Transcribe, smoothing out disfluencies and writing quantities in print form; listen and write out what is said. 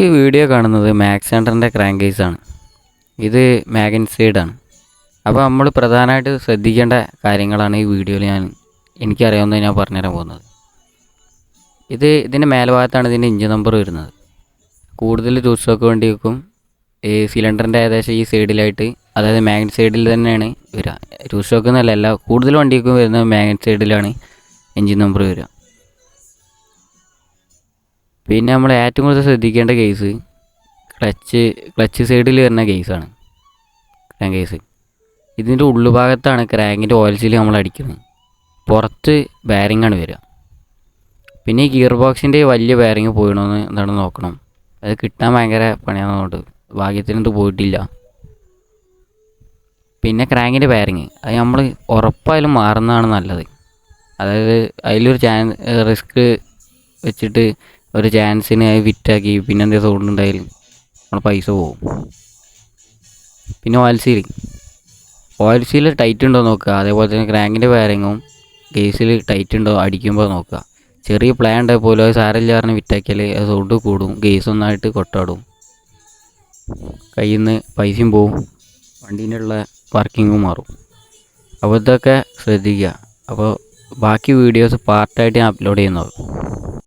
ഈ വീഡിയോ കാണുന്നത് മാക്സാൻഡറിൻ്റെ ക്രാങ്ക് കേസാണ്. ഇത് മാഗ്നസൈഡാണ്. അപ്പോൾ നമ്മൾ പ്രധാനമായിട്ട് ശ്രദ്ധിക്കേണ്ട കാര്യങ്ങളാണ് ഈ വീഡിയോയിൽ എനിക്കറിയാവുന്നത് ഞാൻ പറഞ്ഞുതരാൻ പോകുന്നത്. ഇതിൻ്റെ മേൽഭാഗത്താണ് ഇതിൻ്റെ ഇഞ്ചിൻ നമ്പർ വരുന്നത്. കൂടുതൽ ടൂ സ്ട്രോക്ക് വണ്ടികൾക്കും ഈ സിലിണ്ടറിൻ്റെ ഏകദേശം ഈ സൈഡിലായിട്ട്, അതായത് മാഗ്നറ്റ് സൈഡിൽ തന്നെയാണ് വരിക. ടൂ സ്ട്രോക്ക് എന്നല്ല, കൂടുതൽ വണ്ടികൾക്കും വരുന്നത് മാഗ്നറ്റ് സൈഡിലാണ് എഞ്ചിൻ നമ്പർ വരിക. പിന്നെ നമ്മൾ ഏറ്റവും കൂടുതൽ ശ്രദ്ധിക്കേണ്ട കേസ് ക്ലച്ച് സൈഡിൽ വരുന്ന കേസാണ് ക്രാങ്ക് കേസ്. ഇതിൻ്റെ ഉള്ളുഭാഗത്താണ് ക്രാങ്കിൻ്റെ ഓയിൽ സീൽ നമ്മൾ അടിക്കുന്നത്. പുറത്ത് ബെയറിങ്ങാണ് വരിക. പിന്നെ ഈ ഗിയർ ബോക്സിൻ്റെ വലിയ ബെയറിങ് പോയിടണമെന്ന് എന്താണ് നോക്കണം. അത് കിട്ടാൻ ഭയങ്കര പണിയാകുന്നതുകൊണ്ട് ഭാഗ്യത്തിനത് പോയിട്ടില്ല. പിന്നെ ക്രാങ്കിൻ്റെ ബെയറിങ് അത് നമ്മൾ ഉറപ്പായാലും മാറുന്നതാണ് നല്ലത്. അതായത് അതിലൊരു റിസ്ക് വെച്ചിട്ട് ഒരു ചാൻസിന് അത് ഫിറ്റാക്കി പിന്നെ എന്തെങ്കിലും സൗണ്ട് ഉണ്ടായാലും നമ്മൾ പൈസ പോകും. പിന്നെ ഓയിൽ സീൽ ടൈറ്റ് ഉണ്ടോ നോക്കുക. അതേപോലെ തന്നെ ക്രാങ്കിൻ്റെ ബെയറിങ്ങും കേസിൽ ടൈറ്റ് ഉണ്ടോ അടിക്കുമ്പോൾ നോക്കുക. ചെറിയ പ്ലേ ഉണ്ടായി പോലും അത് സാരമില്ല പറഞ്ഞ് ഫിറ്റാക്കിയാൽ അത് സൗണ്ട് കൂടും, കേസ് ഒന്നായിട്ട് കൊട്ടാടും, കയ്യിൽ നിന്ന് പൈസയും പോവും, വണ്ടീൻ്റെ ഉള്ള വർക്കിങ്ങും മാറും. അപ്പോൾ ഇതൊക്കെ ശ്രദ്ധിക്കുക. അപ്പോൾ ബാക്കി വീഡിയോസ് പാർട്ടായിട്ട് ഞാൻ അപ്ലോഡ് ചെയ്യുന്നത്.